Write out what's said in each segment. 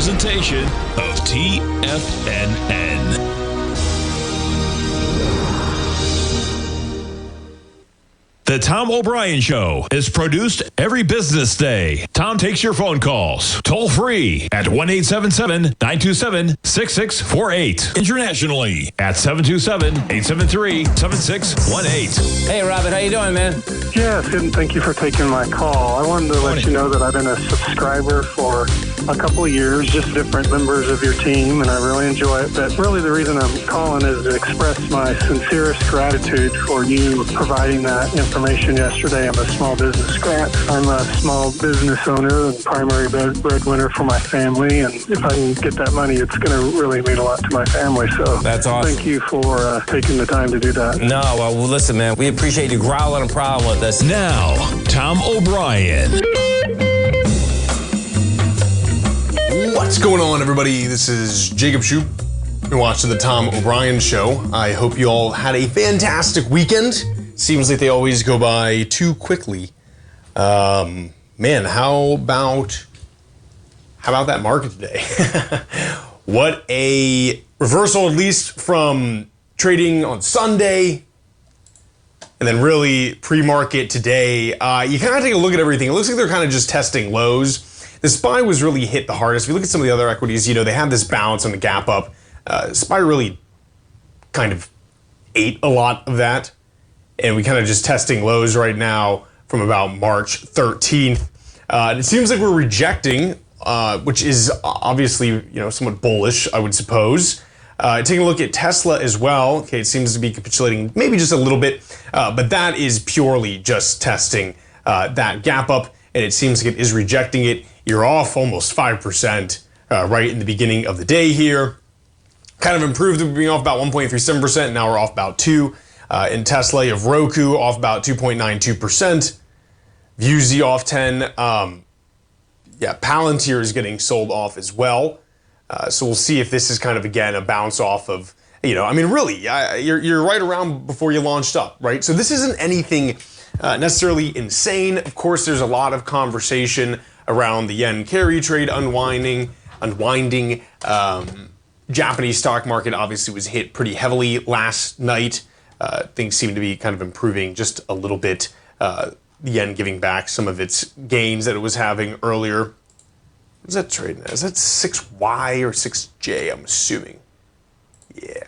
presentation of TFNN. The Tom O'Brien Show is produced every business day. Tom takes your phone calls toll free at 1-877-927-6648. Internationally at 727-873-7618. Hey, Robert, how you doing, man? Yes, and thank you for taking my call. I wanted to let you know that I've been a subscriber for a couple of years, just different members of your team, and I really enjoy it. But really the reason I'm calling is to express my sincerest gratitude for you providing that information yesterday. I'm a small business scratch. I'm a small business owner and primary breadwinner for my family, and if I can get that money, it's going to really mean a lot to my family. So that's awesome. Thank you for taking the time to do that. No, well, listen, man, we appreciate you growling and prowling with us. Now, Tom O'Brien. What's going on, everybody? This is Jacob Shoup. You're watching the Tom O'Brien Show. I hope you all had a fantastic weekend. Seems like they always go by too quickly. Man, how about that market today? What a reversal, at least from trading on Sunday, and then really pre-market today. You kind of take a look at everything. It looks like they're kind of just testing lows. The SPY was really hit the hardest. If you look at some of the other equities, they had this bounce on the gap up. SPY really kind of ate a lot of that. And we kind of just testing lows right now from about March 13th. And it seems like we're rejecting, which is obviously, somewhat bullish, I would suppose. Taking a look at Tesla as well. Okay, it seems to be capitulating maybe just a little bit, but that is purely just testing that gap up, and it seems like it is rejecting it. You're off almost 5% right in the beginning of the day here. Kind of improved to being off about 1.37%. Now we're off about 2%. In Tesla, you have Roku off about 2.92%. Vuzi off 10. Palantir is getting sold off as well. So we'll see if this is kind of, again, a bounce off of, really, you're right around before you launched up, right? So this isn't anything necessarily insane. Of course, there's a lot of conversation around the yen carry trade unwinding. Japanese stock market obviously was hit pretty heavily last night. Things seem to be kind of improving just a little bit. The yen giving back some of its gains that it was having earlier. What's that trading at? Is that 6Y or 6J, I'm assuming? Yeah.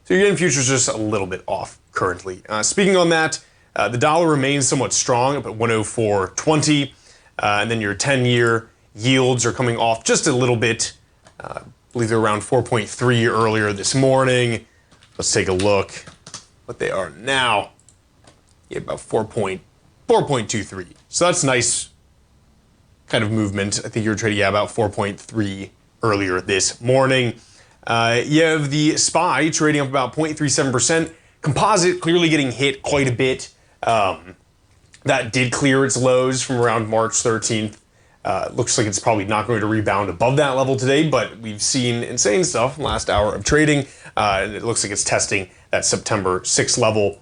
So your yen futures just a little bit off currently. Speaking on that, the dollar remains somewhat strong up at 104.20. And then your 10-year yields are coming off just a little bit. I believe they're around 4.3 earlier this morning. Let's take a look what they are now. Yeah, about 4.23. So that's nice kind of movement. I think you're trading about 4.3 earlier this morning. You have the SPY trading up about 0.37%. Composite clearly getting hit quite a bit. That did clear its lows from around March 13th. Looks like it's probably not going to rebound above that level today, but we've seen insane stuff in the last hour of trading. And it looks like it's testing that September 6th level.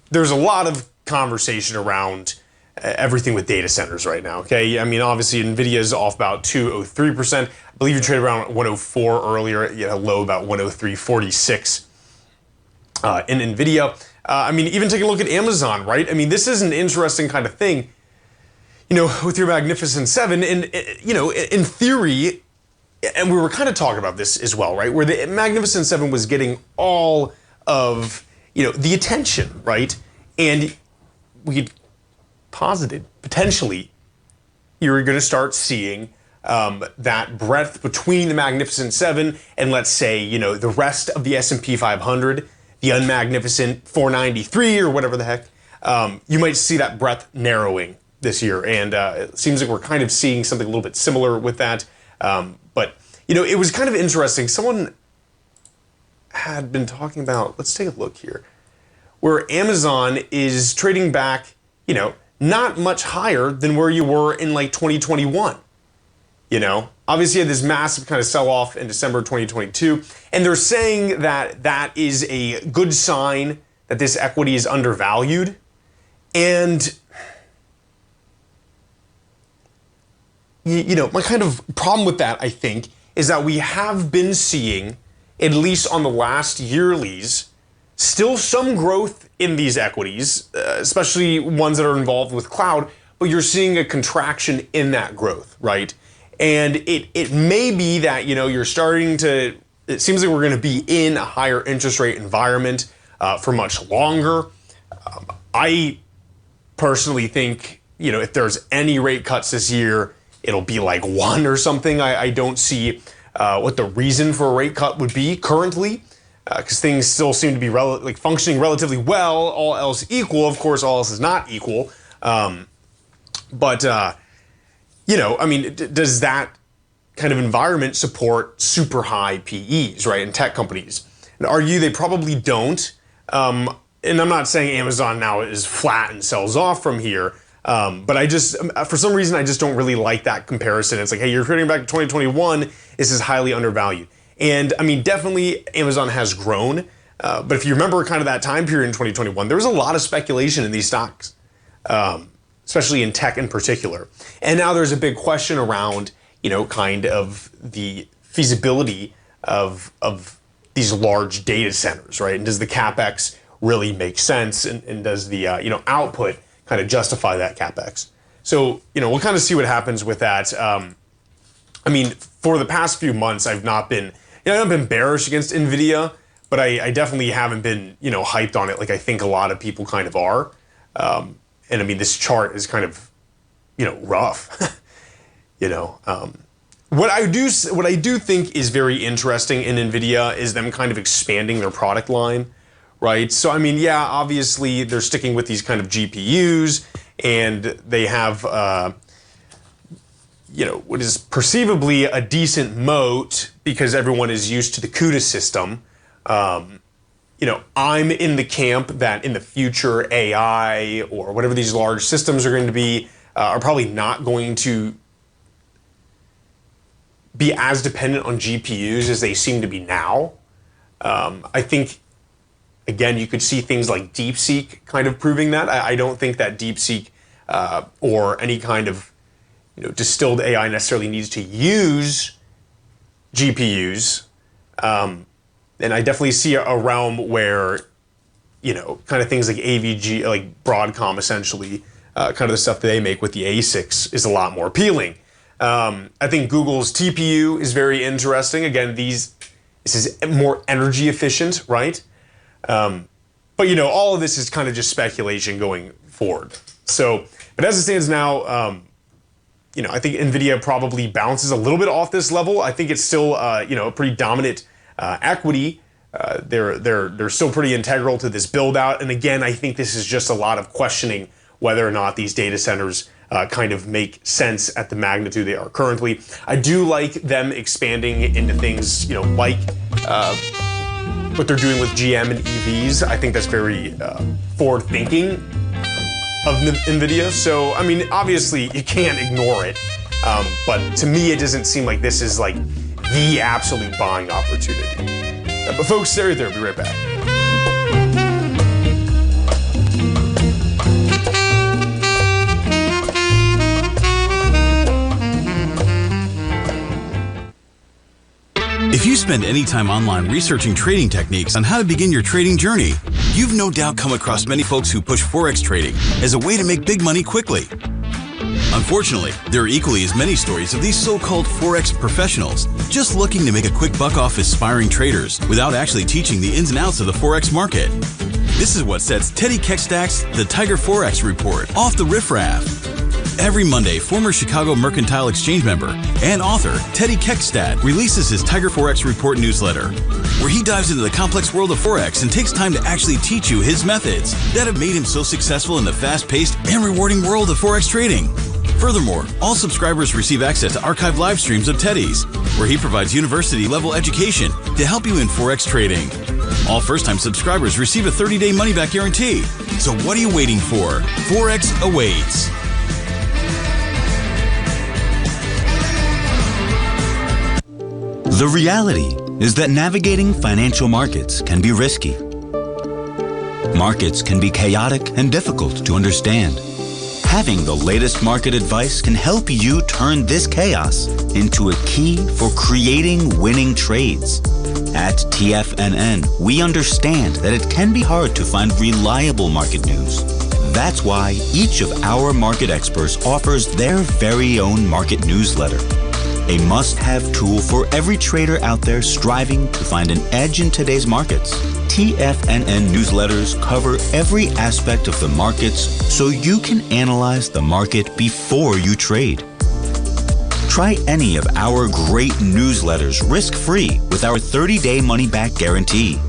There's a lot of conversation around everything with data centers right now, okay? Obviously, NVIDIA's off about 203%. I believe you traded around 104 earlier. You had a low about 103.46 in NVIDIA. Even taking a look at Amazon, right? This is an interesting kind of thing, with your Magnificent Seven. And, in theory, and we were kind of talking about this as well, right? Where the Magnificent Seven was getting all of, the attention, right? And we had posited, potentially, you're going to start seeing that breadth between the Magnificent Seven and, let's say, the rest of the S&P 500, the unmagnificent 493 or whatever the heck, you might see that breadth narrowing this year. And it seems like we're kind of seeing something a little bit similar with that. But it was kind of interesting. Someone had been talking about, let's take a look here, where Amazon is trading back, not much higher than where you were in like 2021. Obviously you had this massive kind of sell-off in December 2022, and they're saying that that is a good sign that this equity is undervalued. And my kind of problem with that, I think, is that we have been seeing, at least on the last yearlies, still some growth in these equities, especially ones that are involved with cloud, but you're seeing a contraction in that growth, right? And it may be that, you're starting to, it seems like we're going to be in a higher interest rate environment for much longer. I personally think, if there's any rate cuts this year, it'll be like one or something. I don't see what the reason for a rate cut would be currently, because things still seem to be functioning relatively well, all else equal. Of course, all else is not equal. Does that kind of environment support super high PEs, right, in tech companies? And argue they probably don't. And I'm not saying Amazon now is flat and sells off from here, but I just, for some reason, I just don't really like that comparison. It's like, hey, you're trading back to 2021. This is highly undervalued. And definitely Amazon has grown. But if you remember kind of that time period in 2021, there was a lot of speculation in these stocks, especially in tech in particular. And now there's a big question around, kind of the feasibility of these large data centers, right? And does the CapEx really make sense? And does the, output kind of justify that CapEx? So, we'll kind of see what happens with that. For the past few months, I've not been bearish against NVIDIA, but I definitely haven't been, hyped on it like I think a lot of people kind of are. This chart is kind of, rough. What I do think is very interesting in NVIDIA is them kind of expanding their product line, right? So, obviously they're sticking with these kind of GPUs, and they have, what is perceivably a decent moat because everyone is used to the CUDA system. I'm in the camp that in the future AI or whatever these large systems are going to be are probably not going to be as dependent on GPUs as they seem to be now. I think, again, you could see things like DeepSeek kind of proving that. I don't think that DeepSeek or any kind of distilled AI necessarily needs to use GPUs. And I definitely see a realm where, kind of things like AVG, like Broadcom essentially, kind of the stuff that they make with the ASICs is a lot more appealing. I think Google's TPU is very interesting. Again, this is more energy efficient, right? But all of this is kind of just speculation going forward. So, but as it stands now, I think NVIDIA probably bounces a little bit off this level. I think it's still, a pretty dominant equity. They're still pretty integral to this build out. And again, I think this is just a lot of questioning whether or not these data centers kind of make sense at the magnitude they are currently. I do like them expanding into things, like what they're doing with GM and EVs. I think that's very forward thinking of NVIDIA. So, obviously you can't ignore it. But to me, it doesn't seem like this is like the absolute buying opportunity. But folks, stay right there. We'll be right back. If you spend any time online researching trading techniques on how to begin your trading journey, you've no doubt come across many folks who push Forex trading as a way to make big money quickly. Unfortunately, there are equally as many stories of these so-called Forex professionals just looking to make a quick buck off aspiring traders without actually teaching the ins and outs of the Forex market. This is what sets Teddy Keckstad's The Tiger Forex Report off the riffraff. Every Monday, former Chicago Mercantile Exchange member and author Teddy Keckstad releases his Tiger Forex Report newsletter, where he dives into the complex world of Forex and takes time to actually teach you his methods that have made him so successful in the fast-paced and rewarding world of Forex trading. Furthermore, all subscribers receive access to archived live streams of Teddy's, where he provides university-level education to help you in Forex trading. All first-time subscribers receive a 30-day money-back guarantee. So what are you waiting for? Forex awaits. The reality is that navigating financial markets can be risky. Markets can be chaotic and difficult to understand. Having the latest market advice can help you turn this chaos into a key for creating winning trades. At TFNN, we understand that it can be hard to find reliable market news. That's why each of our market experts offers their very own market newsletter, a must-have tool for every trader out there striving to find an edge in today's markets. TFNN newsletters cover every aspect of the markets so you can analyze the market before you trade. Try any of our great newsletters risk-free with our 30-day money-back guarantee.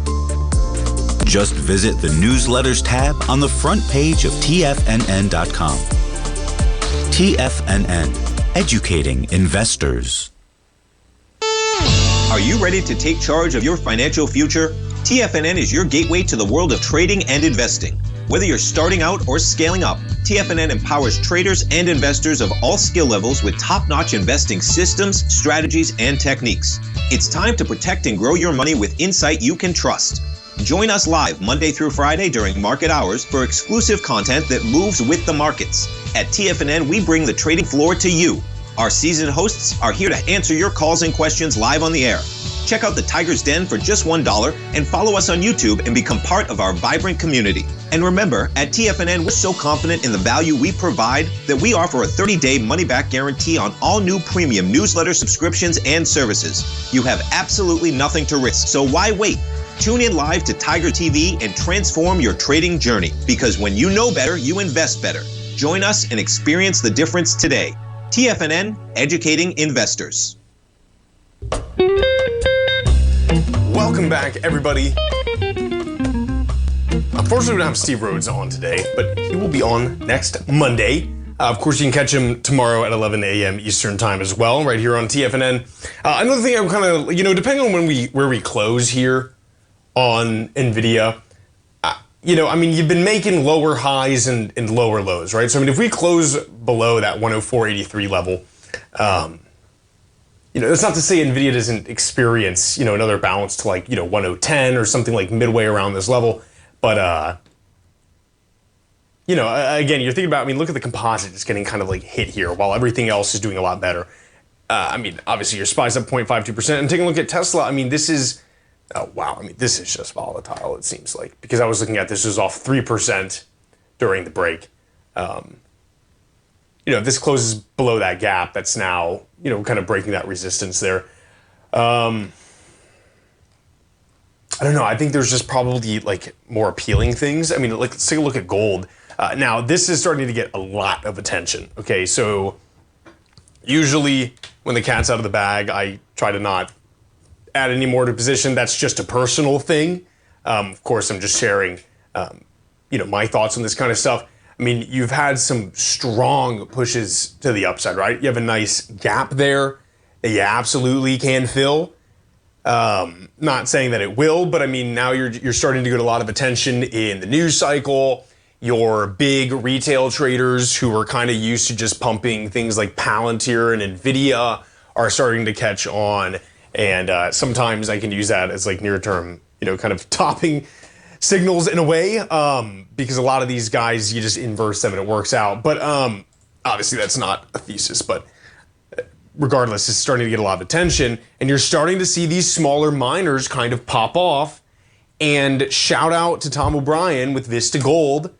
Just visit the Newsletters tab on the front page of TFNN.com. TFNN, educating investors. Are you ready to take charge of your financial future? TFNN is your gateway to the world of trading and investing. Whether you're starting out or scaling up, TFNN empowers traders and investors of all skill levels with top-notch investing systems, strategies, and techniques. It's time to protect and grow your money with insight you can trust. Join us live Monday through Friday during market hours for exclusive content that moves with the markets. At TFNN, we bring the trading floor to you. Our seasoned hosts are here to answer your calls and questions live on the air. Check out the Tiger's Den for just $1 and follow us on YouTube and become part of our vibrant community. And remember, at TFNN, we're so confident in the value we provide that we offer a 30-day money-back guarantee on all new premium newsletter subscriptions and services. You have absolutely nothing to risk, so why wait? Tune in live to Tiger TV and transform your trading journey, because when you know better, you invest better. Join us and experience the difference today. TFNN, educating investors. Welcome back, everybody. Unfortunately, we don't have Steve Rhodes on today, but he will be on next Monday. Of course, you can catch him tomorrow at 11 a.m. Eastern Time as well, right here on TFNN. Another thing I'm kind of, depending on where we close here on NVIDIA, you've been making lower highs and lower lows, right? So, if we close below that 104.83 level, that's not to say NVIDIA doesn't experience, another bounce to 110 or something like midway around this level. But, again, you're thinking about, look at the composite. It's getting kind of hit here while everything else is doing a lot better. Obviously your SPY's up 0.52%. And taking a look at Tesla, this is, oh, wow. This is just volatile, it seems like. Because I was looking at this was off 3% during the break. If this closes below that gap, that's now, kind of breaking that resistance there. I don't know. I think there's just probably more appealing things. Let's take a look at gold. Now, this is starting to get a lot of attention. Okay, so usually when the cat's out of the bag, I try to not add any more to position. That's just a personal thing. Of course, I'm just sharing, my thoughts on this kind of stuff. You've had some strong pushes to the upside, right? You have a nice gap there that you absolutely can fill. Not saying that it will, but now you're starting to get a lot of attention in the news cycle. Your big retail traders who are kind of used to just pumping things like Palantir and NVIDIA are starting to catch on. And sometimes I can use that as near term, kind of topping signals in a way, because a lot of these guys, you just inverse them and it works out. But obviously that's not a thesis, but regardless, it's starting to get a lot of attention, and you're starting to see these smaller miners kind of pop off. And shout out to Tom O'Brien with Vista Gold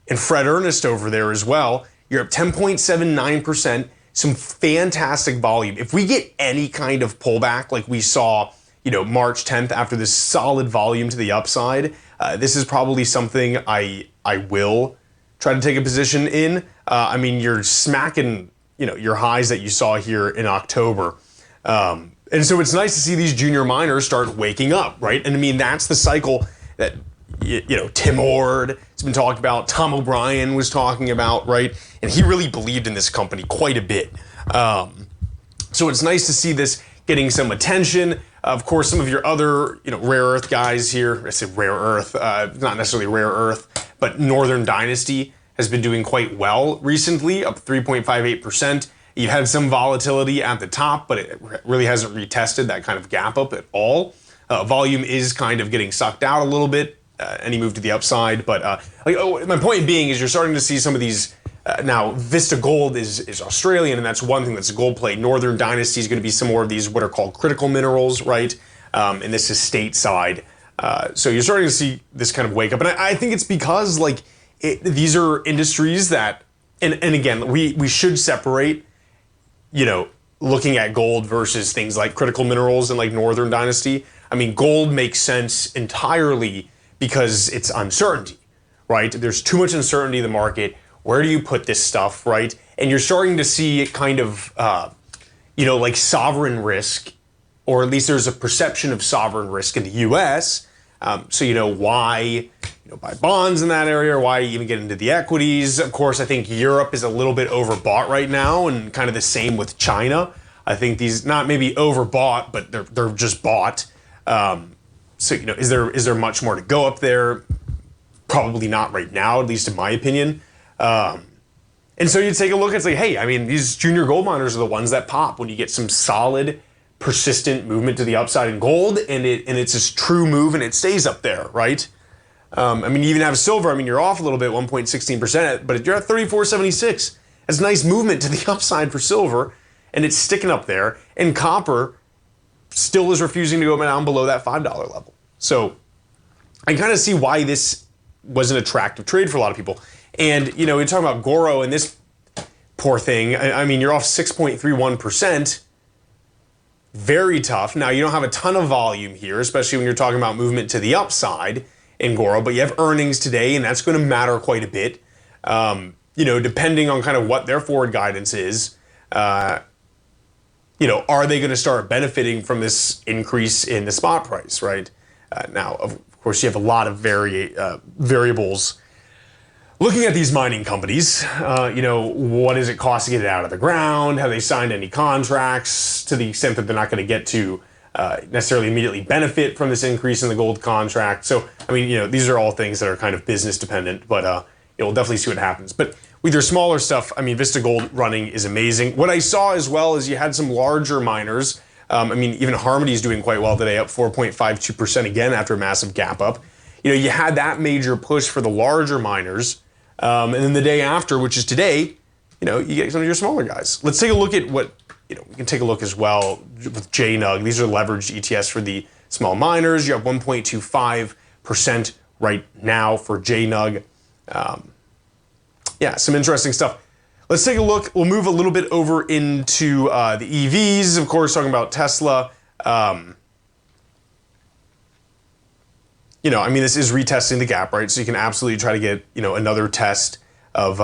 and Fred Ernest over there as well. You're up 10.79%, some fantastic volume. If we get any kind of pullback like we saw, March 10th after this solid volume to the upside, this is probably something I will try to take a position in. You're smacking, your highs that you saw here in October. And so it's nice to see these junior miners start waking up, right? And that's the cycle that, Tim Ord has been talking about, Tom O'Brien was talking about, right? And he really believed in this company quite a bit. So it's nice to see this getting some attention. Of course, some of your other, rare earth guys here, I said rare earth, not necessarily rare earth, but Northern Dynasty has been doing quite well recently, up 3.58%. You've had some volatility at the top, but it really hasn't retested that kind of gap up at all. Volume is kind of getting sucked out a little bit, any move to the upside. But my point being is you're starting to see some of these Now, Vista Gold is Australian, and that's one thing that's a gold play. Northern Dynasty is going to be some more of these what are called critical minerals, right? And this is stateside. So you're starting to see this kind of wake up. And I think it's because like these are industries that, and again, we should separate, looking at gold versus things like critical minerals and like Northern Dynasty. I mean, gold makes sense entirely because it's uncertainty, right? There's too much uncertainty in the market. Where do you put this stuff, right? And you're starting to see it kind of, like sovereign risk, or at least there's a perception of sovereign risk in the U.S. So why buy bonds in that area, or why even get into the equities? Of course, I think Europe is a little bit overbought right now, and kind of the same with China. I think these not maybe overbought, but they're just bought. So is there much more to go up there? Probably not right now, at least in my opinion. And so you take a look and say, hey, I mean, these junior gold miners are the ones that pop when you get some solid, persistent movement to the upside in gold, and it's this true move and it stays up there, right? I mean, you even have silver. I mean, you're off a little bit, 1.16%, but you're at 34.76. That's nice movement to the upside for silver, and it's sticking up there. And copper still is refusing to go down below that $5 level. So I kind of see why this was an attractive trade for a lot of people. And, we talk about Goro and this poor thing. I mean, you're off 6.31%. Very tough. Now, you don't have a ton of volume here, especially when you're talking about movement to the upside in Goro, but you have earnings today, and that's going to matter quite a bit. Depending on kind of what their forward guidance is, are they going to start benefiting from this increase in the spot price, right? Now, of course, you have a lot of variables looking at these mining companies. What does it cost to get it out of the ground? Have they signed any contracts to the extent that they're not going to get to necessarily immediately benefit from this increase in the gold contract? So, I mean, these are all things that are kind of business dependent, but we'll definitely see what happens. But with your smaller stuff, I mean, Vista Gold running is amazing. What I saw as well is you had some larger miners. Even Harmony's doing quite well today, up 4.52% again after a massive gap up. You had that major push for the larger miners. And then the day after, which is today, you get some of your smaller guys. Let's take a look at what, we can take a look as well with JNUG. These are leveraged ETFs for the small miners. You have 1.25% right now for JNUG. Some interesting stuff. Let's take a look. We'll move a little bit over into the EVs, of course, talking about Tesla. This is retesting the gap, right? So you can absolutely try to get, another test of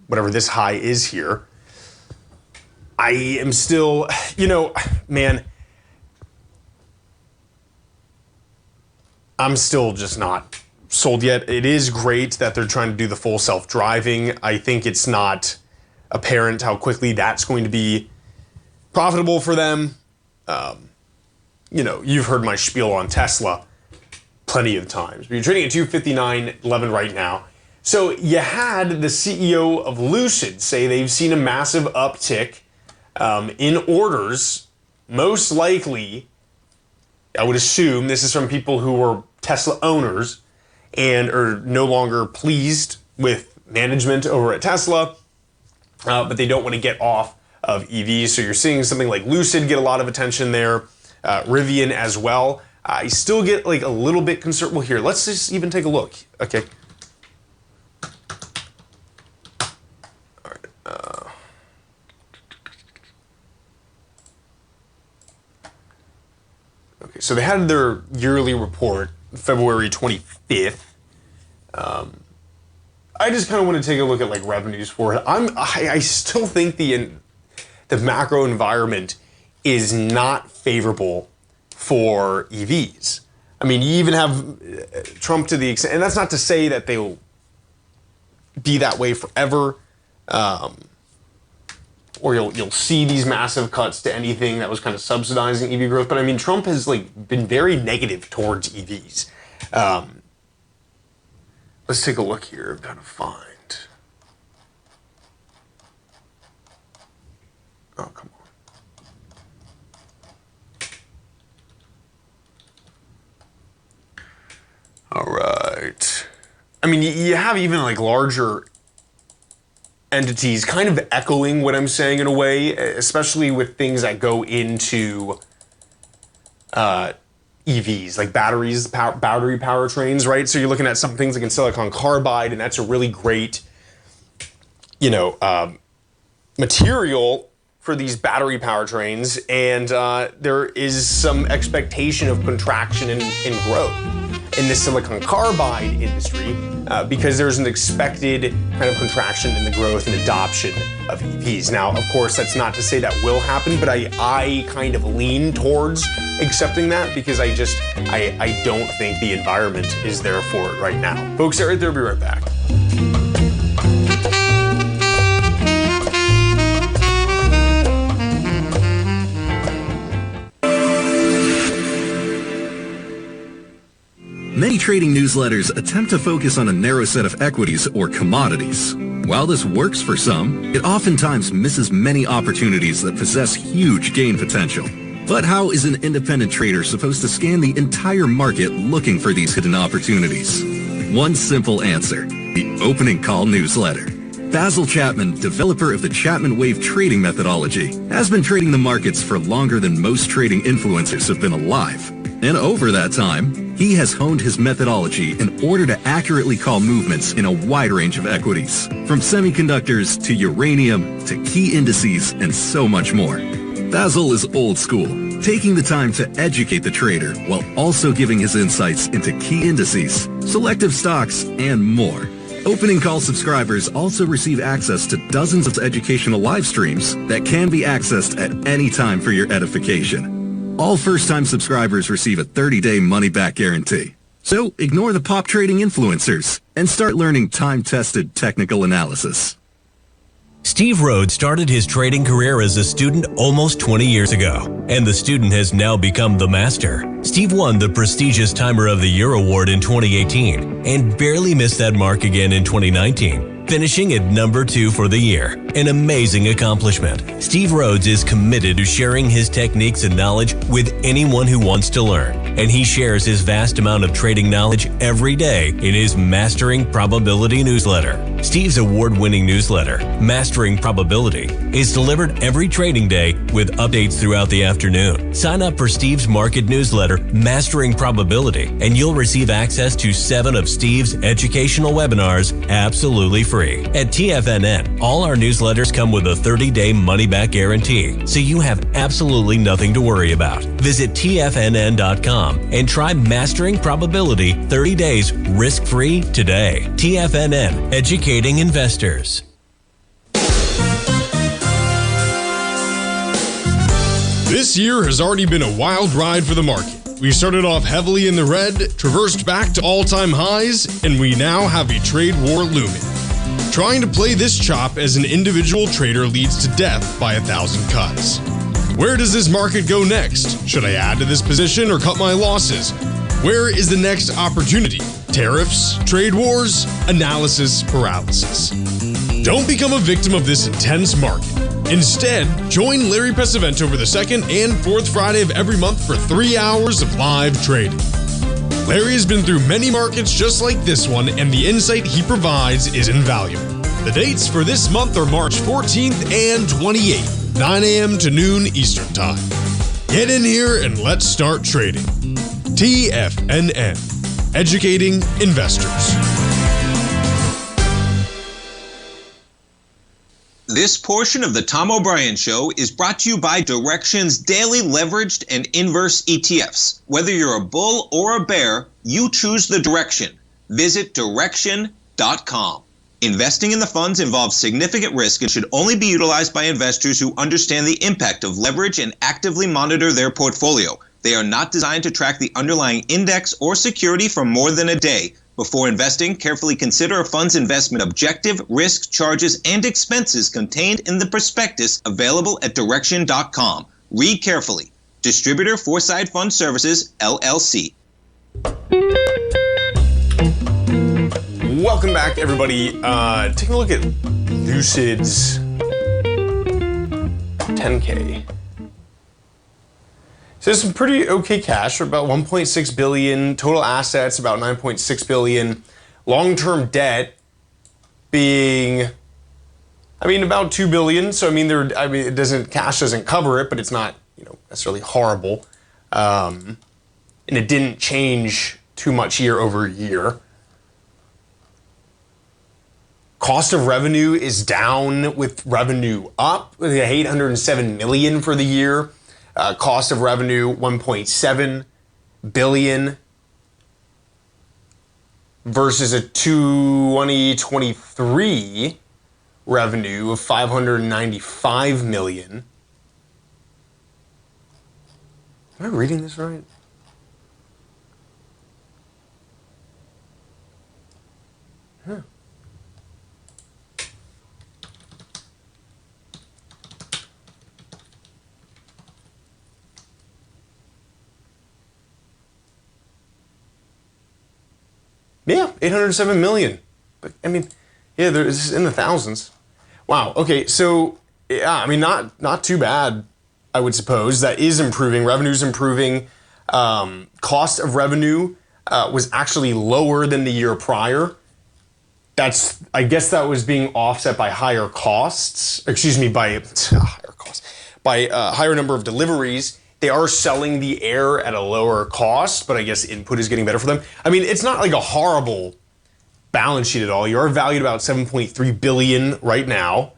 whatever this high is here. I am still, I'm still just not sold yet. It is great that they're trying to do the full self-driving. I think it's not apparent how quickly that's going to be profitable for them. You've heard my spiel on Tesla plenty of times. But you're trading at 259.11 right now. So you had the CEO of Lucid say they've seen a massive uptick in orders. Most likely, I would assume this is from people who were Tesla owners and are no longer pleased with management over at Tesla, but they don't want to get off of EVs. So you're seeing something like Lucid get a lot of attention there, Rivian as well. I still get like a little bit concerned. Well, here, let's just even take a look. Okay. All right. Okay, so they had their yearly report February 25th. I just kind of want to take a look at like revenues for it. I still think the macro environment is not favorable for EVs. I mean, you even have Trump to the extent, and that's not to say that they will be that way forever, or you'll see these massive cuts to anything that was kind of subsidizing EV growth. But I mean, Trump has like been very negative towards EVs. Let's take a look here. I've got to find. Oh, come on. All right. I mean, you have even like larger entities kind of echoing what I'm saying in a way, especially with things that go into EVs, like battery powertrains, right? So you're looking at some things like in silicon carbide, and that's a really great, material for these battery powertrains, and there is some expectation of contraction in growth in the silicon carbide industry because there's an expected kind of contraction in the growth and adoption of EVs. Now, of course, that's not to say that will happen, but I kind of lean towards accepting that because I don't think the environment is there for it right now. Folks, right there, we'll be right back. Many trading newsletters attempt to focus on a narrow set of equities or commodities. While this works for some, it oftentimes misses many opportunities that possess huge gain potential. But how is an independent trader supposed to scan the entire market looking for these hidden opportunities? One simple answer: the opening call newsletter. Basil Chapman, developer of the Chapman Wave trading methodology, has been trading the markets for longer than most trading influencers have been alive. And over that time, he has honed his methodology in order to accurately call movements in a wide range of equities, from semiconductors to uranium to key indices and so much more. Basil is old school, taking the time to educate the trader while also giving his insights into key indices, selective stocks, and more. Opening call subscribers also receive access to dozens of educational live streams that can be accessed at any time for your edification. All first-time subscribers receive a 30-day money-back guarantee. So ignore the pop trading influencers and start learning time-tested technical analysis. Steve Rhodes started his trading career as a student almost 20 years ago, and the student has now become the master. Steve won the prestigious Timer of the Year award in 2018 and barely missed that mark again in 2019, finishing at number 2 for the year. An amazing accomplishment. Steve Rhodes is committed to sharing his techniques and knowledge with anyone who wants to learn, and he shares his vast amount of trading knowledge every day in his Mastering Probability newsletter. Steve's award-winning newsletter, Mastering Probability, is delivered every trading day with updates throughout the afternoon. Sign up for Steve's market newsletter, Mastering Probability, and you'll receive access to 7 of Steve's educational webinars absolutely free. At TFNN, all our newsletters come with a 30-day money-back guarantee, so you have absolutely nothing to worry about. Visit TFNN.com and try Mastering Probability 30 days risk-free today. TFNN, educating investors. This year has already been a wild ride for the market. We started off heavily in the red, traversed back to all-time highs, and we now have a trade war looming. Trying to play this chop as an individual trader leads to death by 1,000 cuts. Where does this market go next? Should I add to this position or cut my losses? Where is the next opportunity? Tariffs, trade wars, analysis paralysis. Don't become a victim of this intense market. Instead, join Larry Pesavento for the second and fourth Friday of every month for 3 hours of live trading. Larry has been through many markets just like this one, and the insight he provides is invaluable. The dates for this month are March 14th and 28th, 9 a.m. to noon Eastern Time. Get in here and let's start trading. TFNN, educating investors. This portion of the Tom O'Brien Show is brought to you by Direxion's daily leveraged and inverse ETFs. Whether you're a bull or a bear, you choose the direction. Visit Direxion.com. Investing in the funds involves significant risk and should only be utilized by investors who understand the impact of leverage and actively monitor their portfolio. They are not designed to track the underlying index or security for more than a day. Before investing, carefully consider a fund's investment objective, risk, charges, and expenses contained in the prospectus available at Direxion.com. Read carefully. Distributor Foreside Fund Services, LLC. Welcome back, everybody. Taking a look at Lucid's 10K. So there's some pretty okay cash, about 1.6 billion, total assets about 9.6 billion, long-term debt being I mean, about $2 billion. So I mean, cash doesn't cover it, but it's not, necessarily horrible. And it didn't change too much year over year. Cost of revenue is down with revenue up. $807 million for the year. Cost of revenue, $1.7 billion versus a 2023 revenue of $595 million. Am I reading this right? Huh. Yeah, 807 million. But I mean, yeah, it's in the thousands. Wow. Okay, so yeah, I mean, not too bad, I would suppose. That is improving. Revenue's improving. Cost of revenue was actually lower than the year prior. I guess that was being offset by higher costs. Excuse me, by higher costs, by higher number of deliveries. They are selling the Air at a lower cost, but I guess input is getting better for them. I mean, it's not like a horrible balance sheet at all. You are valued about $7.3 billion right now.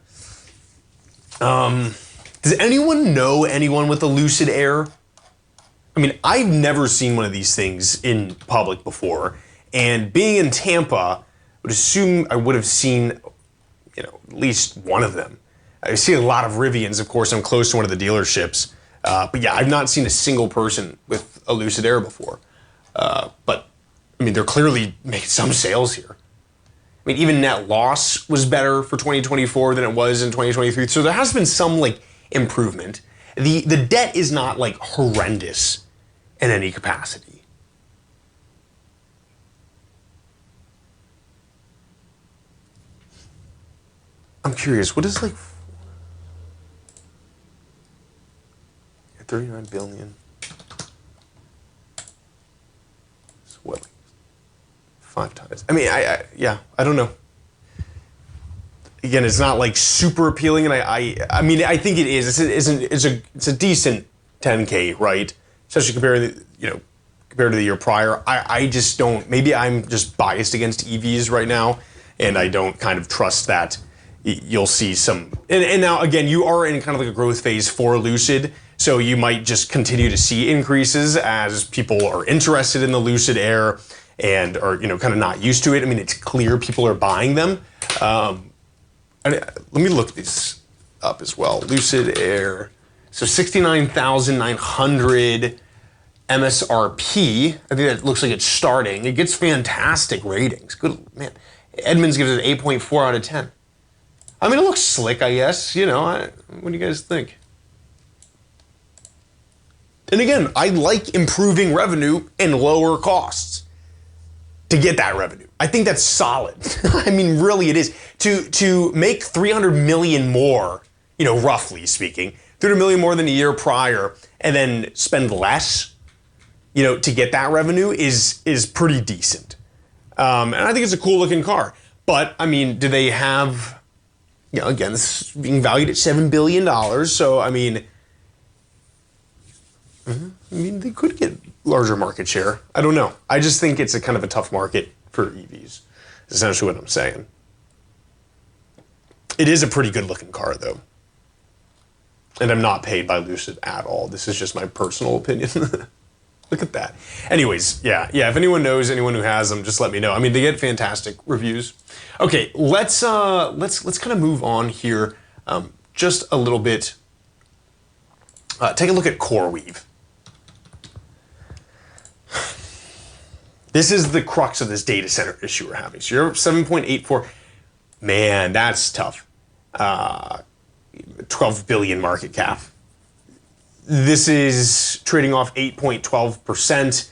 Does anyone know anyone with a Lucid Air? I mean, I've never seen one of these things in public before, and being in Tampa, I would assume I would have seen, at least one of them. I see a lot of Rivians, of course. I'm close to one of the dealerships. But yeah, I've not seen a single person with a Lucid Air before. But, I mean, they're clearly making some sales here. I mean, even net loss was better for 2024 than it was in 2023. So there has been some, improvement. The debt is not, horrendous in any capacity. I'm curious, what is, 39 billion. Swelling. 5 times. I mean, I don't know. Again, it's not super appealing, and I mean, I think it is. It's a decent 10K, right? Especially compared to the year prior. I just don't. Maybe I'm just biased against EVs right now, and I don't kind of trust that you'll see some. And now again, you are in kind of a growth phase for Lucid. So you might just continue to see increases as people are interested in the Lucid Air and are, kind of not used to it. I mean, it's clear people are buying them. Let me look these up as well. Lucid Air. So 69,900 MSRP. I think that looks like it's starting. It gets fantastic ratings. Good, man. Edmunds gives it an 8.4 out of 10. I mean, it looks slick, I guess. What do you guys think? And again, I like improving revenue and lower costs to get that revenue. I think that's solid. I mean, really it is. To make 300 million more, roughly speaking, 300 million more than a year prior, and then spend less, to get that revenue is pretty decent. And I think it's a cool looking car. But, I mean, do they have, again, this is being valued at $7 billion. So, I mean, they could get larger market share. I don't know. I just think it's a kind of a tough market for EVs. Is essentially what I'm saying. It is a pretty good looking car, though. And I'm not paid by Lucid at all. This is just my personal opinion. Look at that. Anyways, yeah. If anyone knows anyone who has them, just let me know. I mean, they get fantastic reviews. Okay, let's kind of move on here just a little bit. Take a look at CoreWeave. This is the crux of this data center issue we're having. So you're 7.84. Man, that's tough. 12 billion market cap. This is trading off 8.12%.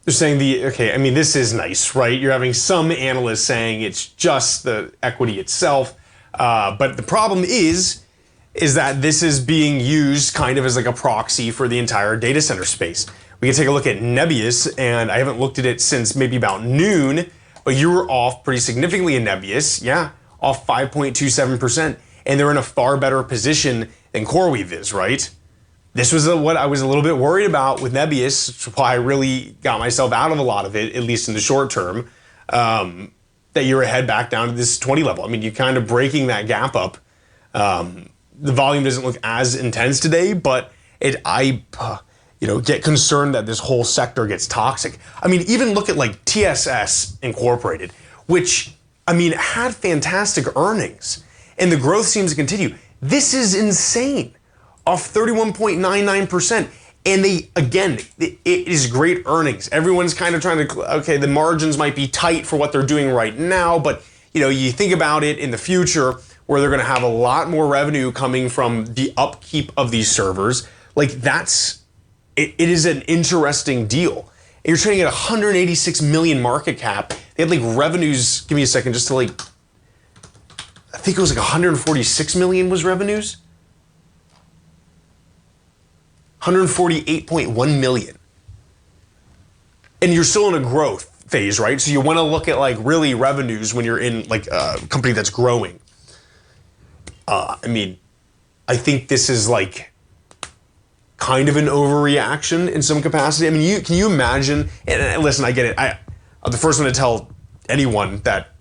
They're saying this is nice, right? You're having some analysts saying it's just the equity itself. But the problem is that this is being used kind of as a proxy for the entire data center space. We can take a look at Nebius, and I haven't looked at it since maybe about noon, but you were off pretty significantly in Nebius. Yeah, off 5.27%. And they're in a far better position than CoreWeave is, right? This was what I was a little bit worried about with Nebius, which is why I really got myself out of a lot of it, at least in the short term, that you're ahead back down to this 20 level. I mean, you're kind of breaking that gap up. The volume doesn't look as intense today, but I get concerned that this whole sector gets toxic. I mean, even look at like TSS Incorporated, which, I mean, had fantastic earnings, and the growth seems to continue. This is insane, off 31.99%. And it is great earnings. Everyone's kind of trying to, okay, the margins might be tight for what they're doing right now, but you think about it in the future where they're going to have a lot more revenue coming from the upkeep of these servers. Like it is an interesting deal. And you're trading at 186 million market cap. They had like revenues, give me a second, just to like, I think it was like 146 million was revenues. 148.1 million. And you're still in a growth phase, right? So you want to look at like really revenues when you're in like a company that's growing. I mean, I think this is like kind of an overreaction in some capacity. I mean, can you imagine? And listen, I get it. I'm the first one to tell anyone that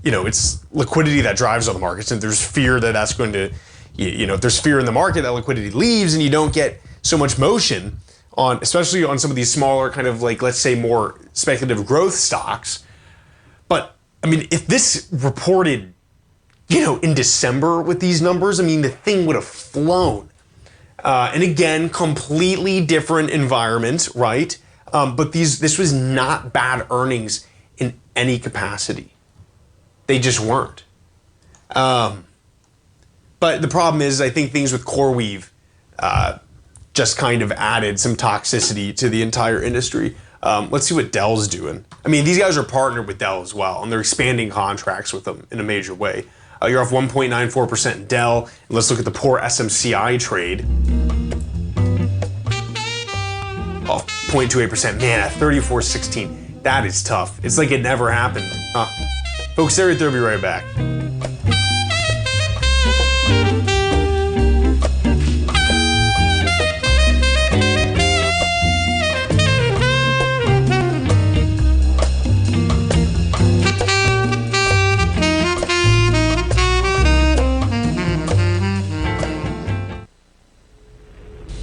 it's liquidity that drives all the markets, and there's fear that that's going to, if there's fear in the market that liquidity leaves, and you don't get so much motion on, especially on some of these smaller kind of like, let's say, more speculative growth stocks. But I mean, if this reported, in December with these numbers, I mean, the thing would have flown. And again, completely different environment, right? But this was not bad earnings in any capacity. They just weren't. But the problem is, I think things with CoreWeave just kind of added some toxicity to the entire industry. Let's see what Dell's doing. I mean, these guys are partnered with Dell as well, and they're expanding contracts with them in a major way. You're off 1.94% in Dell. And let's look at the poor SMCI trade. Off 0.28%. Man, at 34.16, that is tough. It's like it never happened. Folks, stay right there. We'll be right back.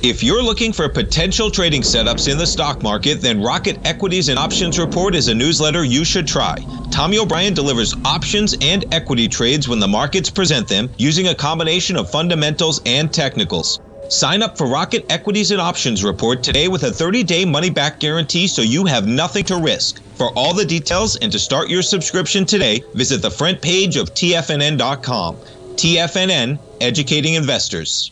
If you're looking for potential trading setups in the stock market, then Rocket Equities and Options Report is a newsletter you should try. Tommy O'Brien delivers options and equity trades when the markets present them, using a combination of fundamentals and technicals. Sign up for Rocket Equities and Options Report today with a 30-day money-back guarantee, so you have nothing to risk. For all the details and to start your subscription today, visit the front page of TFNN.com. TFNN, educating investors.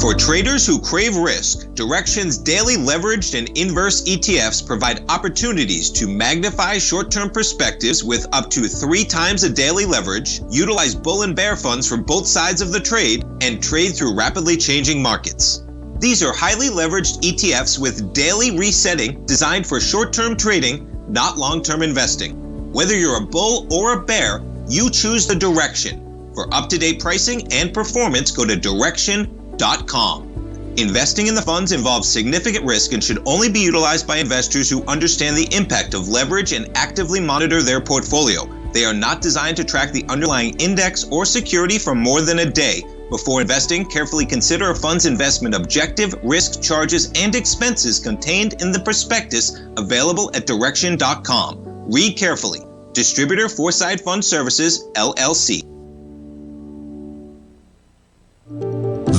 For traders who crave risk, Direxion's daily leveraged and inverse ETFs provide opportunities to magnify short-term perspectives with up to 3 times a daily leverage, utilize bull and bear funds from both sides of the trade, and trade through rapidly changing markets. These are highly leveraged ETFs with daily resetting designed for short-term trading, not long-term investing. Whether you're a bull or a bear, you choose the Direxion. For up-to-date pricing and performance, go to Direxion.com. Investing in the funds involves significant risk and should only be utilized by investors who understand the impact of leverage and actively monitor their portfolio. They are not designed to track the underlying index or security for more than a day. Before investing, carefully consider a fund's investment objective, risk, charges, and expenses contained in the prospectus available at Direxion.com. Read carefully. Distributor Foreside Fund Services, LLC.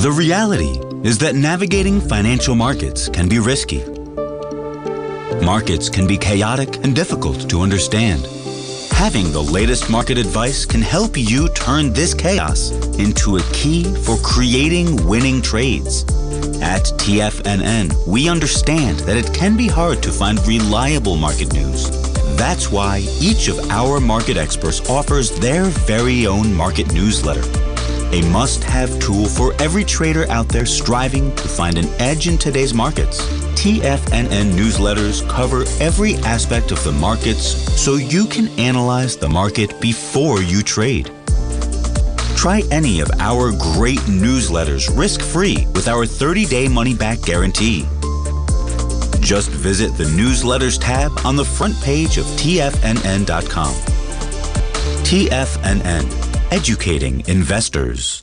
The reality is that navigating financial markets can be risky. Markets can be chaotic and difficult to understand. Having the latest market advice can help you turn this chaos into a key for creating winning trades. At TFNN, we understand that it can be hard to find reliable market news. That's why each of our market experts offers their very own market newsletter. A must-have tool for every trader out there striving to find an edge in today's markets. TFNN newsletters cover every aspect of the markets so you can analyze the market before you trade. Try any of our great newsletters risk-free with our 30-day money-back guarantee. Just visit the Newsletters tab on the front page of TFNN.com. TFNN, educating investors.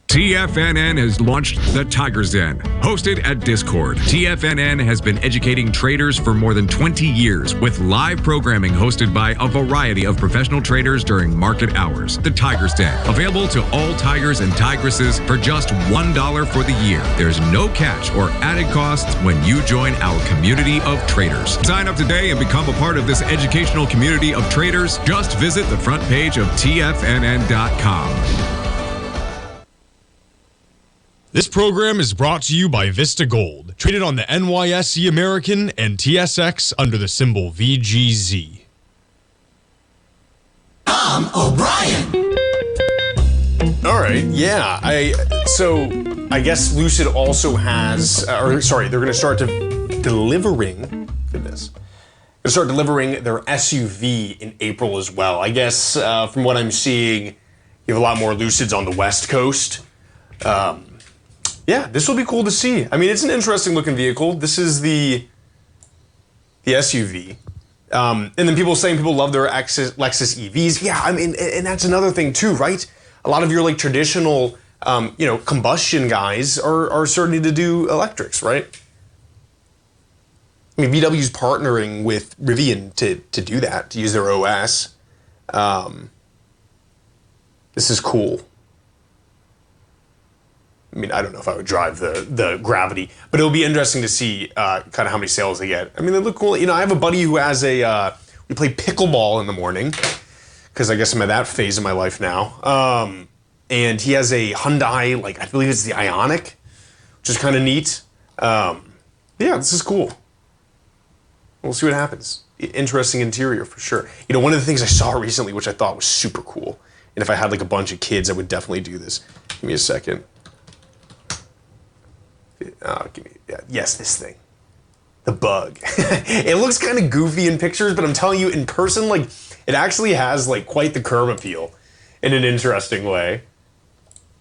TFNN has launched the Tiger's Den. Hosted at Discord, TFNN has been educating traders for more than 20 years with live programming hosted by a variety of professional traders during market hours. The Tiger's Den, available to all tigers and tigresses for just $1 for the year. There's no catch or added costs when you join our community of traders. Sign up today and become a part of this educational community of traders. Just visit the front page of TFNN.com. This program is brought to you by Vista Gold, traded on the NYSE American and TSX under the symbol VGZ. Tom O'Brien. All right, yeah. So I guess Lucid also has, they're going to start delivering. Goodness, going to start delivering their SUV in April as well. I guess from what I'm seeing, you have a lot more Lucids on the West Coast. Yeah, this will be cool to see. I mean, it's an interesting looking vehicle. This is the SUV. And then people saying people love their Lexus EVs. Yeah, I mean, and that's another thing too, right? A lot of your like traditional, combustion guys are starting to do electrics, right? I mean, VW's partnering with Rivian to do that, to use their OS. This is cool. I mean, I don't know if I would drive the Gravity, but it'll be interesting to see kind of how many sales they get. I mean, they look cool. You know, I have a buddy who has we play pickleball in the morning, because I guess I'm at that phase of my life now. And he has a Hyundai, like, I believe it's the Ioniq, which is kind of neat. Yeah, this is cool. We'll see what happens. Interesting interior for sure. You know, one of the things I saw recently, which I thought was super cool, and if I had like a bunch of kids, I would definitely do this. Give me a second. Yes, this thing. The Bug. It looks kind of goofy in pictures, but I'm telling you, in person, like, it actually has like quite the curb appeal in an interesting way.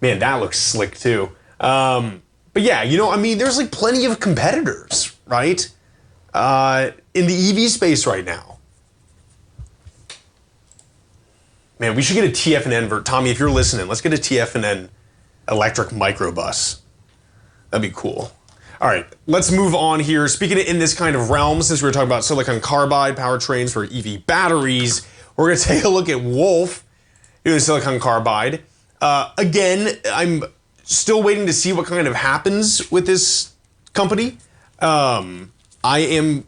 Man, that looks slick too. But yeah, you know, I mean, there's like plenty of competitors, right? In the EV space right now. Man, we should get a TFNN, Tommy, if you're listening, let's get a TFNN electric microbus. That'd be cool. All right, let's move on here. Speaking in this kind of realm, since we were talking about silicon carbide powertrains for EV batteries, we're going to take a look at Wolf doing silicon carbide. Again, I'm still waiting to see what kind of happens with this company. I am,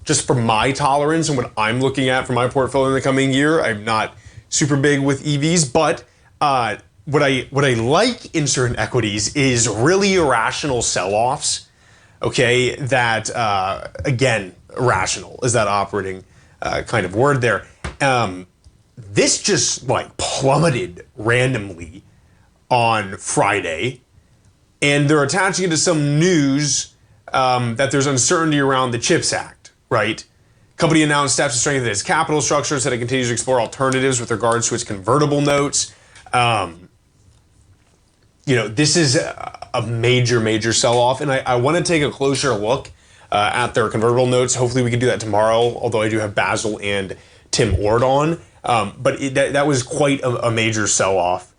just from my tolerance and what I'm looking at for my portfolio in the coming year, I'm not super big with EVs, but what I like in certain equities is really irrational sell-offs, okay, that, again, irrational is that operating kind of word there. This just like plummeted randomly on Friday, and they're attaching it to some news that there's uncertainty around the CHIPS Act, right? Company announced steps to strengthen its capital structure, said it continues to explore alternatives with regards to its convertible notes. This is a major sell-off, and I want to take a closer look at their convertible notes. Hopefully we can do that tomorrow, although I do have Basil and Tim Ord on. But that was quite a major sell-off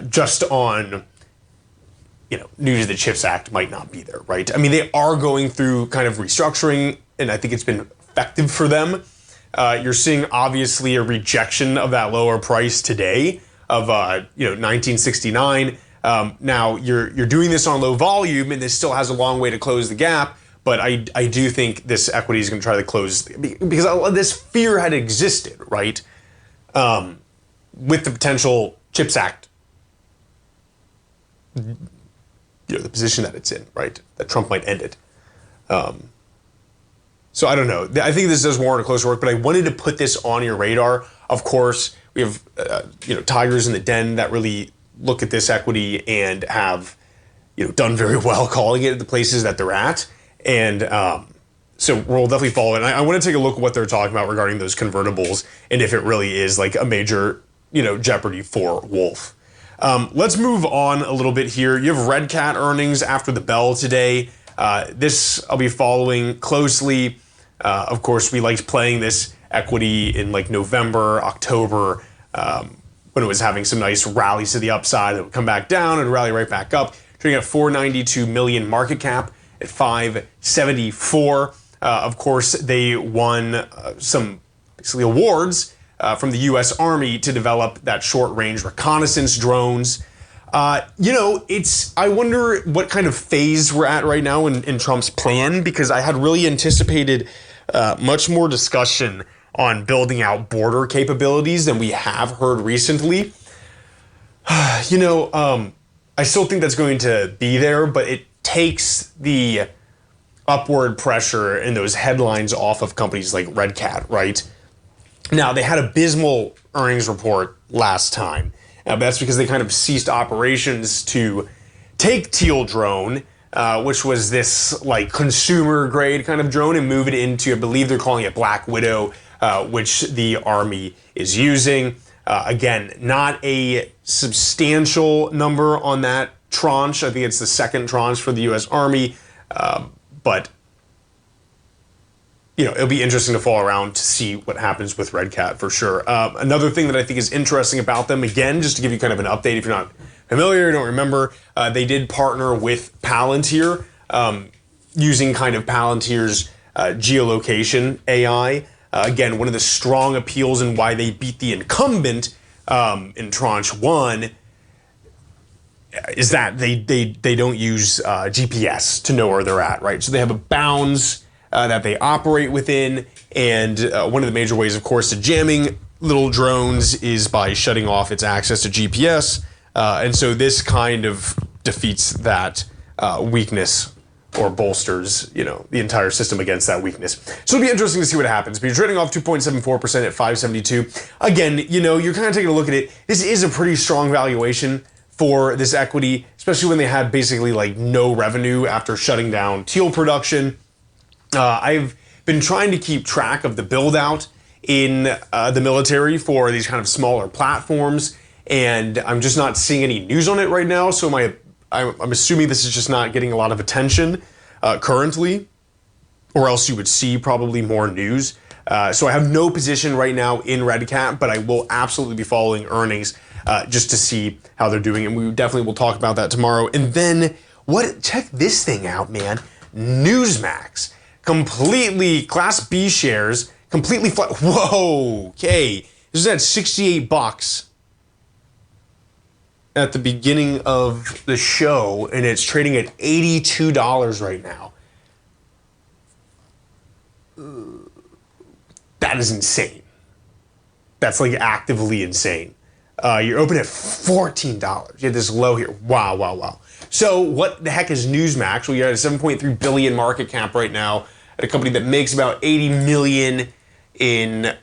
just on, news of the CHIPS Act might not be there, right? I mean, they are going through kind of restructuring, and I think it's been effective for them. You're seeing, obviously, a rejection of that lower price today of, 1969. Now, you're doing this on low volume, and this still has a long way to close the gap, but I do think this equity is going to try to close, because this fear had existed, right, with the potential CHIPS Act, the position that it's in, right, that Trump might end it. So I don't know. I think this does warrant a closer look, but I wanted to put this on your radar. Of course, we have, tigers in the den that really look at this equity and have, done very well calling it at the places that they're at. And so we'll definitely follow it. And I want to take a look at what they're talking about regarding those convertibles and if it really is like a major, jeopardy for Wolf. Let's move on a little bit here. You have Red Cat earnings after the bell today. This I'll be following closely. Of course, we liked playing this equity in like November, October, when it was having some nice rallies to the upside. It would come back down and rally right back up. Trading at 492 million market cap at 574. Of course, they won some basically awards from the U.S. Army to develop that short-range reconnaissance drones. I wonder what kind of phase we're at right now in Trump's plan, because I had really anticipated much more discussion on building out border capabilities than we have heard recently. I still think that's going to be there, but it takes the upward pressure in those headlines off of companies like Red Cat, right? Now, they had abysmal earnings report last time, but that's because they kind of ceased operations to take Teal drone, which was this like consumer grade kind of drone, and move it into, I believe they're calling it Black Widow, which the Army is using. Again, not a substantial number on that tranche. I think it's the second tranche for the U.S. Army, but it'll be interesting to follow around to see what happens with Red Cat for sure. Another thing that I think is interesting about them, again, just to give you kind of an update if you're not familiar, don't remember, they did partner with Palantir, using kind of Palantir's geolocation AI. Again, one of the strong appeals and why they beat the incumbent in Tranche 1 is that they don't use GPS to know where they're at, right? So they have a bounds that they operate within, and one of the major ways, of course, to jamming little drones is by shutting off its access to GPS, and so this kind of defeats that weakness, or bolsters, the entire system against that weakness. So it'll be interesting to see what happens. But you're trading off 2.74% at 572. Again, you're kind of taking a look at it. This is a pretty strong valuation for this equity, especially when they had basically like no revenue after shutting down Teal production. I've been trying to keep track of the build out in the military for these kind of smaller platforms, and I'm just not seeing any news on it right now. So I'm assuming this is just not getting a lot of attention currently, or else you would see probably more news. So I have no position right now in Red Cat, but I will absolutely be following earnings just to see how they're doing, and we definitely will talk about that tomorrow. And then check this thing out, man. Newsmax, completely Class B shares, completely flat. Whoa, okay. This is at $68 at the beginning of the show, and it's trading at $82 right now. That is insane. That's like actively insane. You're open at $14. You had this low here. Wow. So what the heck is Newsmax? Well, you're at a 7.3 billion market cap right now at a company that makes about 80 million in,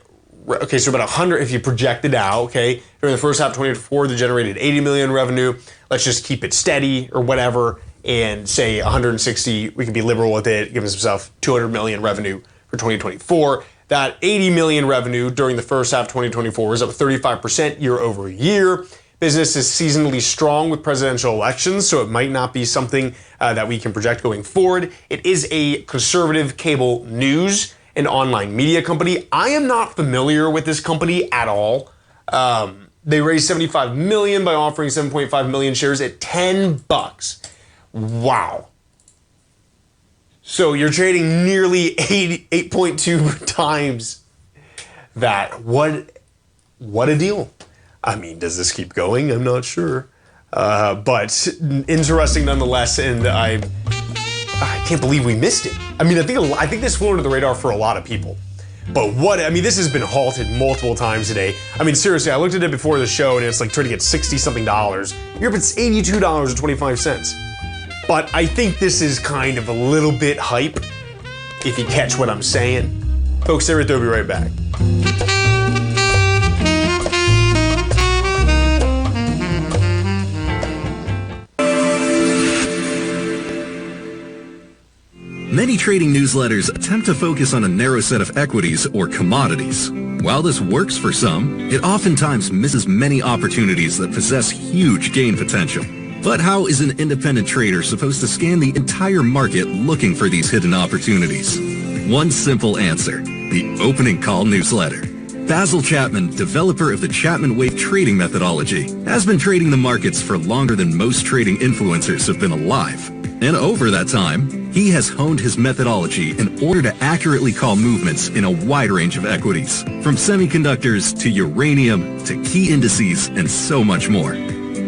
okay, so about 100 if you project it out, okay? During the first half of 2024, they generated 80 million revenue. Let's just keep it steady or whatever and say 160, we can be liberal with it, give us 200 million revenue for 2024. That 80 million revenue during the first half of 2024 is up 35% year over year. Business is seasonally strong with presidential elections, so it might not be something that we can project going forward. It is a conservative cable news and online media company. I am not familiar with this company at all. They raised $75 million by offering 7.5 million shares at $10. Wow. So you're trading nearly 8.2 times that. What a deal. I mean, does this keep going? I'm not sure. But interesting nonetheless, and I can't believe we missed it. I mean, I think this flew under the radar for a lot of people. But this has been halted multiple times today. I mean, seriously, I looked at it before the show and it's like trading at $60-something. Europe, it's $82.25. But I think this is kind of a little bit hype, if you catch what I'm saying. Folks, stay right there, we'll be right back. Many trading newsletters attempt to focus on a narrow set of equities or commodities. While this works for some, it oftentimes misses many opportunities that possess huge gain potential. But how is an independent trader supposed to scan the entire market looking for these hidden opportunities? One simple answer: the opening call newsletter. Basil Chapman, developer of the Chapman Wave trading methodology, has been trading the markets for longer than most trading influencers have been alive. And over that time, he has honed his methodology in order to accurately call movements in a wide range of equities, from semiconductors to uranium to key indices and so much more.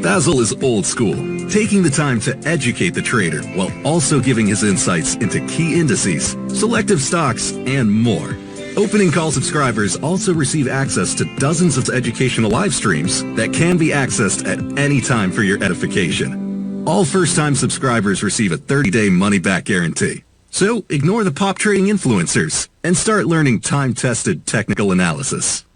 Basil is old school, taking the time to educate the trader while also giving his insights into key indices, selective stocks, and more. Opening call subscribers also receive access to dozens of educational live streams that can be accessed at any time for your edification. All first-time subscribers receive a 30-day money-back guarantee. So ignore the pop trading influencers and start learning time-tested technical analysis.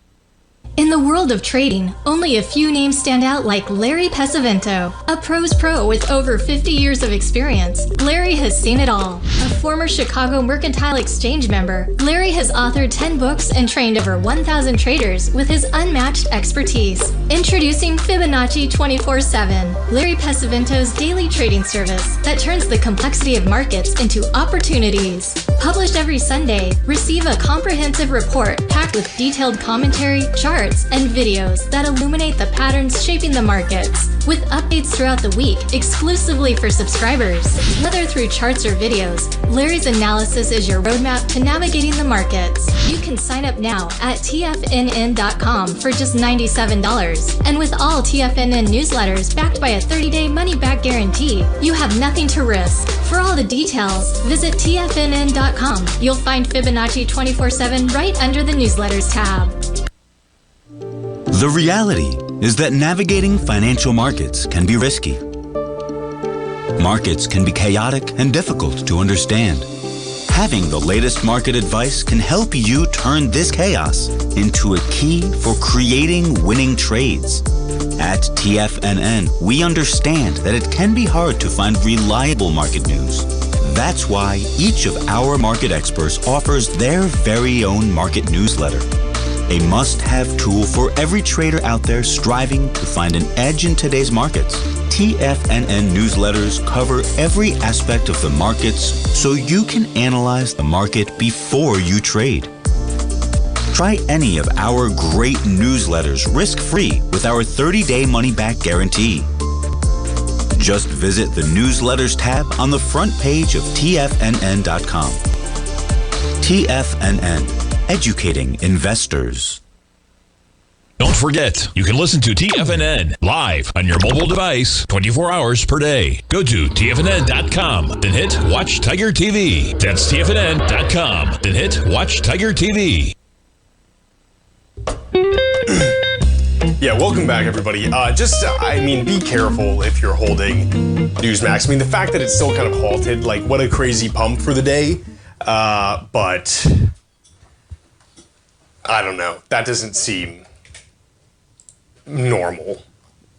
In the world of trading, only a few names stand out like Larry Pesavento, a pro's pro with over 50 years of experience. Larry has seen it all. A former Chicago Mercantile Exchange member, Larry has authored 10 books and trained over 1,000 traders with his unmatched expertise. Introducing Fibonacci 24/7, Larry Pesavento's daily trading service that turns the complexity of markets into opportunities. Published every Sunday, receive a comprehensive report packed with detailed commentary, charts, and videos that illuminate the patterns shaping the markets, with updates throughout the week exclusively for subscribers. Whether through charts or videos, Larry's analysis is your roadmap to navigating the markets. You can sign up now at TFNN.com for just $97. And with all TFNN newsletters backed by a 30-day money-back guarantee, you have nothing to risk. For all the details, visit TFNN.com. You'll find Fibonacci 24/7 right under the newsletters tab. The reality is that navigating financial markets can be risky. Markets can be chaotic and difficult to understand. Having the latest market advice can help you turn this chaos into a key for creating winning trades. At TFNN, we understand that it can be hard to find reliable market news. That's why each of our market experts offers their very own market newsletter. A must-have tool for every trader out there striving to find an edge in today's markets. TFNN newsletters cover every aspect of the markets so you can analyze the market before you trade. Try any of our great newsletters risk-free with our 30-day money-back guarantee. Just visit the Newsletters tab on the front page of TFNN.com. TFNN. Educating investors. Don't forget, you can listen to TFNN live on your mobile device 24 hours per day. Go to TFNN.com, then hit Watch Tiger TV. That's TFNN.com, then hit Watch Tiger TV. Yeah, welcome back, everybody. Be careful if you're holding Newsmax. I mean, the fact that it's still kind of halted, like, what a crazy pump for the day. But I don't know. That doesn't seem normal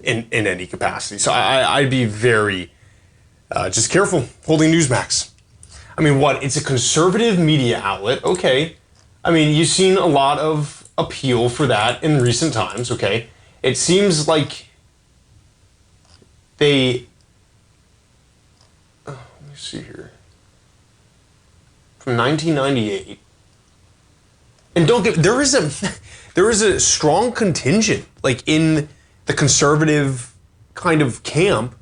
in any capacity. So I'd be very just careful holding Newsmax. I mean, what? It's a conservative media outlet. Okay. I mean, you've seen a lot of appeal for that in recent times. Okay. It seems like they... let me see here. From 1998. And there is a strong contingent, like, in the conservative kind of camp,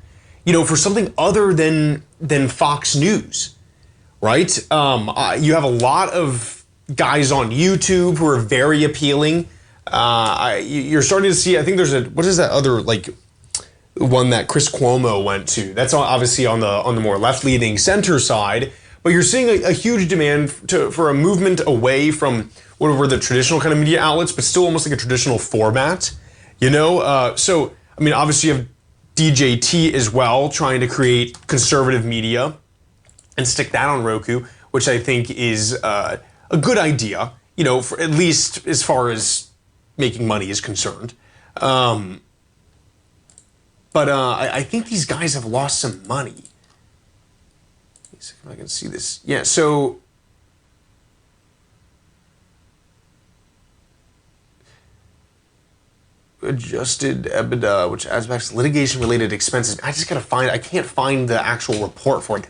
for something other than Fox News, right? You have a lot of guys on YouTube who are very appealing. You're starting to see, I think what is that other, like, one that Chris Cuomo went to? That's obviously on the more left-leaning center side, but you're seeing a huge demand for a movement away from what were the traditional kind of media outlets, but still almost like a traditional format, So, I mean, obviously you have DJT as well, trying to create conservative media and stick that on Roku, which I think is a good idea, for at least as far as making money is concerned. But I think these guys have lost some money. see if I can see this. Yeah, so adjusted EBITDA, which adds back to litigation-related expenses. I can't find the actual report for it.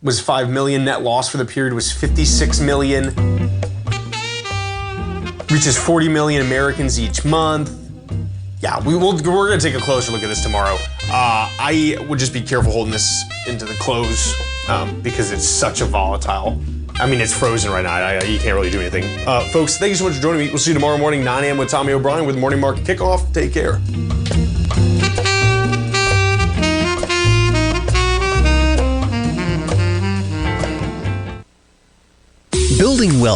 Was $5 million. Net loss for the period was $56 million. Reaches 40 million Americans each month. Yeah, we're going to take a closer look at this tomorrow. I would just be careful holding this into the close because it's such a volatile. I mean, it's frozen right now. You can't really do anything. Folks, thank you so much for joining me. We'll see you tomorrow morning, 9 a.m. with Tommy O'Brien with Morning Market Kickoff. Take care. Building wealth